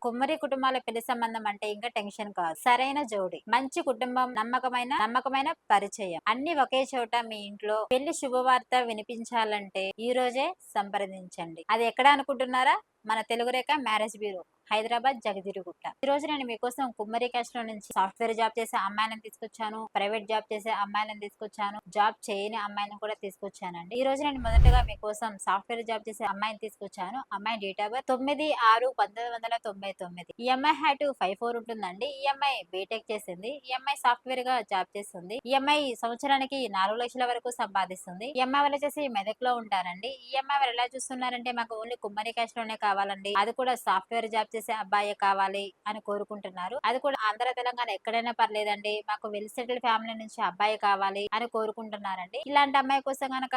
కుమ్మరి కుటుంబాల పెళ్లి సంబంధం అంటే ఇంకా టెన్షన్ కాదు. సరైన జోడి, మంచి కుటుంబం, నమ్మకమైన పరిచయం అన్ని ఒకే చోట మీ ఇంట్లో పెళ్లి శుభవార్త వినిపించాలంటే ఈ రోజే సంప్రదించండి. అది ఎక్కడ అనుకుంటున్నారా? మన తెలుగు రేఖ మ్యారేజ్ బ్యూరో, హైదరాబాద్, జగదిరుగుట్ట. ఈ రోజు నేను మీకోసం కుమ్మరి క్యాస్ట్ లో నుంచి సాఫ్ట్వేర్ జాబ్ చేసే అమ్మాయిలను తీసుకొచ్చాను, ప్రైవేట్ జాబ్ చేసే అమ్మాయిలను తీసుకొచ్చాను, జాబ్ చేయని అమ్మాయిలను కూడా తీసుకొచ్చానండి. ఈ రోజు నేను మొదటగా మీకోసం సాఫ్ట్వేర్ జాబ్ చేసే అమ్మాయిని తీసుకొచ్చాను. అమ్మాయి డేట్ ఆఫ్ బర్త్ 9/6/1999. ఈ అమ్మాయి హైట్ 5'4" ఉంటుందండి. ఈ అమ్మాయి బీటెక్ చేసింది. ఈ అమ్మాయి సాఫ్ట్వేర్ గా జాబ్ చేస్తుంది. ఈ అమ్మాయి సంవత్సరానికి 4 లక్షల వరకు సంపాదిస్తుంది. ఈ అమ్మాయి వాళ్ళు వచ్చేసి మెదక్ లో ఉంటారండి. ఈ అమ్మాయి వాళ్ళు ఎలా చూస్తున్నారంటే మాకు ఓన్లీ కుమ్మరి క్యాస్ట్ లోనే కావాలండి, అది కూడా సాఫ్ట్వేర్ జాబ్ చేసే అబ్బాయే కావాలి అని కోరుకుంటున్నారు. అది కూడా ఆంధ్ర తెలంగాణ ఎక్కడైనా పర్లేదండి, మాకు వెల్ సెటిల్డ్ ఫ్యామిలీ నుంచి అబ్బాయి కావాలి అని కోరుకుంటున్నారండి. ఇలాంటి అమ్మాయి కోసం గనక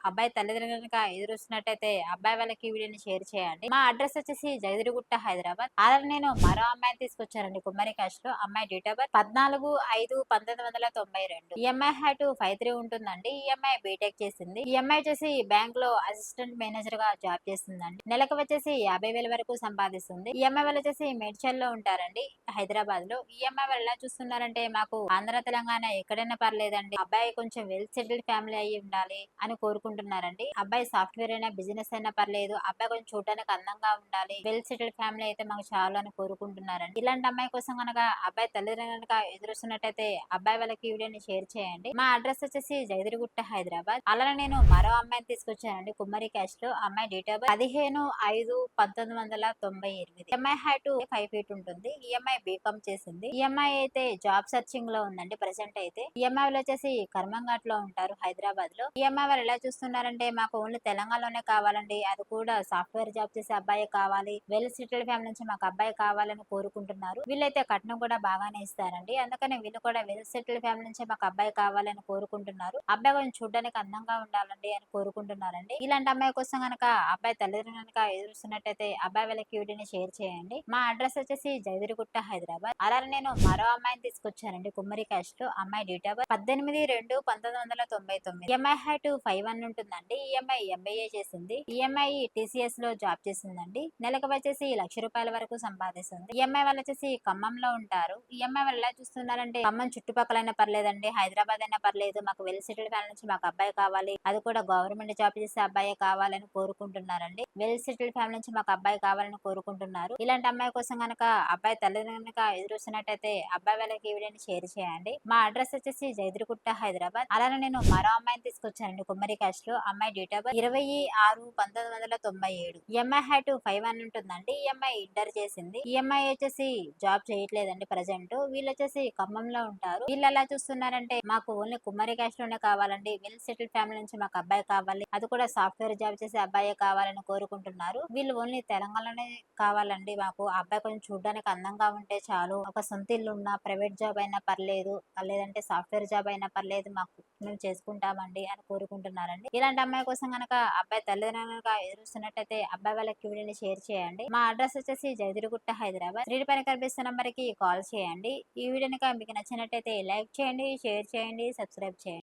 అబ్బాయి తల్లిదండ్రులు కనుక ఎదురుస్తున్నట్టయితే అబ్బాయి వాళ్ళకి ఈ వీడియోని షేర్ చేయండి. మా అడ్రస్ వచ్చేసి జగదిరిగుట్ట, హైదరాబాద్. అలానే నేను మరో అమ్మాయిని తీసుకొచ్చానండి కుమ్మరి క్యాస్ట్ లో. అమ్మాయి డేట్ ఆఫ్ బర్త్ 14/5/1992. ఈ అమ్మాయి హైట్ 5'3" ఉంటుందండి. ఈ అమ్మాయి బీటెక్ చేసింది. ఈ అమ్మాయి వచ్చేసి బ్యాంక్ లో అసిస్టెంట్ మేనేజర్ గా జాబ్ చేస్తుందండి. నెలకు వచ్చేసి 50,000 వరకు సంపాదిస్తుంది. ఈ అమ్మాయి వాళ్ళు వచ్చేసి మేడ్చల్ లో ఉంటారండి, హైదరాబాద్ లో. ఈ అమ్మాయి వాళ్ళు ఎలా చూస్తున్నారంటే మాకు ఆంధ్ర తెలంగాణ ఎక్కడైనా పర్లేదండి, అబ్బాయి కొంచెం వెల్ సెటిల్డ్ ఫ్యామిలీ అయి ఉండాలి అని కోరుకుంటున్నారండి. అబ్బాయి సాఫ్ట్వేర్ అయినా బిజినెస్ అయినా పర్లేదు, అబ్బాయి కొంచెం చూడడానికి అందంగా ఉండాలి, వెల్ సెటిల్డ్ ఫ్యామిలీ అయితే మాకు చాలు అని కోరుకుంటున్నారండి. ఇలాంటి అమ్మాయి కోసం కనుక అబ్బాయి తల్లిదండ్రులు కనుక ఎదురుస్తున్నట్టయితే అబ్బాయి వాళ్ళకి ఈ వీడియోని షేర్ చేయండి. మా అడ్రస్ వచ్చేసి జగదిరిగుట్ట, హైదరాబాద్. అలానే నేను మరో అమ్మాయిని తీసుకొచ్చానండి కుమ్మరి క్యాస్ట్ లో. అమ్మాయి డేట్ ఆఫ్ బర్త్ 15/5/1998. ఈ అమ్మాయి హైట్ 5 ఫీట్ ఉంటుంది. ఈ అమ్మాయి బీకామ్ చేసింది. ఈ అమ్మాయి అయితే జాబ్ సర్చింగ్ లో ఉందండి ప్రెసెంట్ అయితే. ఈ అమ్మాయి వాళ్ళు వచ్చేసి కర్మంఘాట్ లో ఉంటారు, హైదరాబాద్ లో. ఈ అమ్మాయి వాళ్ళు ఎలా చూస్తున్నారంటే మాకు ఓన్లీ తెలంగాణలోనే కావాలండి, అది కూడా సాఫ్ట్వేర్ జాబ్ చేసే అబ్బాయి కావాలి, వెల్ సెటిల్డ్ ఫ్యామిలీ నుంచి మాకు అబ్బాయి కావాలని కోరుకుంటున్నారు. వీళ్ళైతే కట్నం కూడా బాగానే ఇస్తారండి, అందుకని వీళ్ళు కూడా వెల్ సెటిల్డ్ ఫ్యామిలీ నుంచి మాకు అబ్బాయి కావాలని కోరుకుంటున్నారు. అబ్బాయి కొంచెం చూడడానికి అందంగా ఉండాలండి అని కోరుకుంటున్నారండి. ఇలాంటి అమ్మాయి కోసం గనక అబ్బాయి తల్లిదండ్రులు కనుక ఎదురుస్తున్నట్టయితే అబ్బాయి వాళ్ళకి వీడియోని షేర్ చేయండి. మా అడ్రస్ వచ్చేసి జగదిరిగుట్ట, హైదరాబాద్. అలానే నేను మరో అమ్మాయిని తీసుకొచ్చానండి కుమ్మరి క్యాస్ట్ లో. అమ్మాయి డేట్ ఆఫ్ బర్త్ 18/2/1999. ఈ అమ్మాయి హైట్ 5'1" ఉంటుందండి. ఈ అమ్మాయి ఎంబీఏ చేసింది. ఈ అమ్మాయి టీసీఎస్ లో జాబ్ చేసిందండి. నెలకు వచ్చేసి ₹1,00,000 వరకు సంపాదిస్తుంది. ఈ అమ్మాయి వాళ్ళు వచ్చేసి ఖమ్మంలో ఉంటారు. ఈ అమ్మాయి వాళ్ళు ఎలా చూస్తున్నారంటే ఖమ్మం చుట్టుపక్కలైనా పర్లేదండి, హైదరాబాద్ అయినా పర్లేదు, మాకు వెల్ సెటిల్డ్ ఫ్యామిలీ నుంచి మాకు అబ్బాయి కావాలి, అది కూడా గవర్నమెంట్ జాబ్ చేసే అబ్బాయి కావాలని కోరుకుంటున్నారండి. వెల్ సెటిల్డ్ ఫ్యామిలీ నుంచి మాకు అబ్బాయి కావాలని కోరుకుంటున్నారు. ఇలాంటి అమ్మాయి కోసం గనక అబ్బాయి తల్లిదండ్రులు కనుక ఎదురుస్తున్నట్టయితే అబ్బాయి వాళ్ళకి ఈ వీడియోని షేర్ చేయండి. మా అడ్రస్ వచ్చేసి జగదిరిగుట్ట, హైదరాబాద్. అలానే నేను మరో అమ్మాయిని తీసుకొచ్చానండి కుమ్మరి క్యాస్ట్ లో. అమ్మాయి డేట్ ఆఫ్ బర్త్ 20/6/1997. ఈ అమ్మాయి హైట్ 5'1" ఉంటుందండి. ఈ అమ్మాయి ఇంటర్ చేసింది. ఈ అమ్మాయి వచ్చేసి జాబ్ చేయట్లేదండి ప్రజెంట్. వీళ్ళు వచ్చేసి ఖమ్మంలో ఉంటారు. వీళ్ళు ఎలా చూస్తున్నారంటే మాకు ఓన్లీ కుమ్మరి క్యాస్ట్ లోనే కావాలండి, వెల్ సెటిల్డ్ ఫ్యామిలీ నుంచి మాకు అబ్బాయి కావాలి, అది కూడా సాఫ్ట్వేర్ జాబ్ చేసే అబ్బాయి కావాలని కోరుకుంటున్నారు. వీళ్ళు ఓన్లీ తెలంగాణలోనే కావాలండి, మాకు ఆ అబ్బాయి కొంచెం చూడడానికి అందంగా ఉంటే చాలు, ఒక సొంత ఇల్లు ఉన్నా, ప్రైవేట్ జాబ్ అయినా పర్లేదు, లేదంటే సాఫ్ట్వేర్ జాబ్ అయినా పర్లేదు, మాకు మేము చేసుకుంటామండి అని కోరుకుంటున్నారండి. ఇలాంటి అమ్మాయి కోసం గనక అబ్బాయి తల్లిదండ్రులు కనుక ఎదురుస్తున్నట్టయితే అబ్బాయి వాళ్ళకి వీడియోని షేర్ చేయండి. మా అడ్రస్ వచ్చేసి జగదిరిగుట్ట, హైదరాబాద్. స్క్రీన్ పైన కనిపిస్తున్న నంబర్ కి కాల్ చేయండి. ఈ వీడియో కనుక మీకు నచ్చినట్టయితే లైక్ చేయండి, షేర్ చేయండి, సబ్స్క్రైబ్ చేయండి.